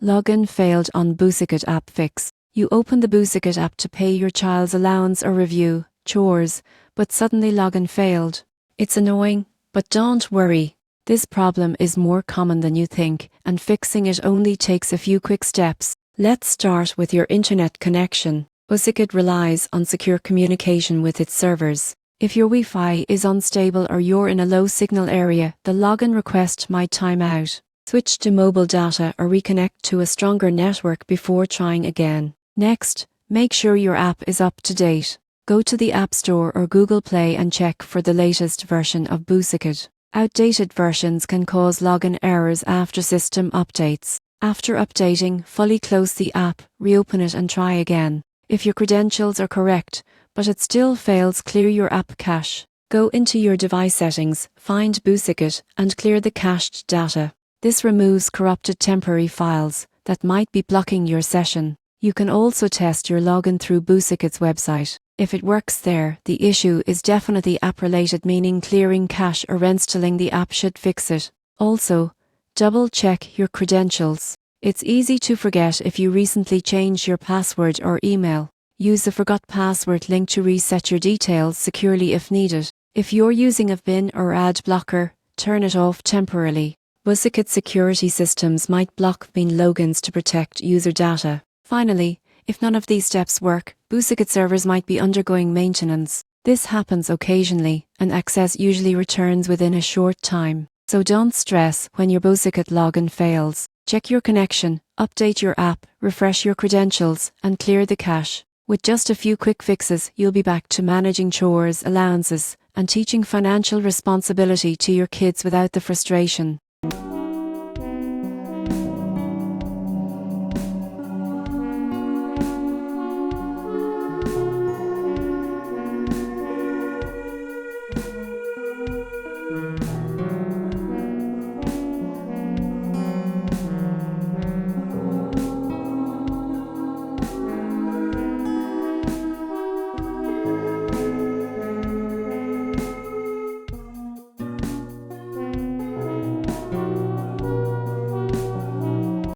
Login failed on BusyKid App Fix. You open the BusyKid app to pay your child's allowance or review chores, but suddenly login failed. It's annoying, but don't worry. This problem is more common than you think, and fixing it only takes a few quick steps. Let's start with your internet connection. BusyKid relies on secure communication with its servers. If your Wi-Fi is unstable or you're in a low signal area, the login request might time out. Switch to mobile data or reconnect to a stronger network before trying again. Next, make sure your app is up to date. Go to the App Store or Google Play and check for the latest version of BusyKid. Outdated versions can cause login errors after system updates. After updating, fully close the app, reopen it and try again. If your credentials are correct, but it still fails, clear your app cache. Go into your device settings, find BusyKid, and clear the cached data. This removes corrupted temporary files that might be blocking your session. You can also test your login through BusyKid's website. If it works there, the issue is definitely app-related, meaning clearing cache or reinstalling the app should fix it. Also, double-check your credentials. It's easy to forget if you recently changed your password or email. Use the Forgot Password link to reset your details securely if needed. If you're using a PIN or ad blocker, turn it off temporarily. BusyKid security systems might block PIN logins to protect user data. Finally, if none of these steps work, BusyKid servers might be undergoing maintenance. This happens occasionally, and access usually returns within a short time. So don't stress when your BusyKid login fails. Check your connection, update your app, refresh your credentials, and clear the cache. With just a few quick fixes, you'll be back to managing chores, allowances, and teaching financial responsibility to your kids without the frustration.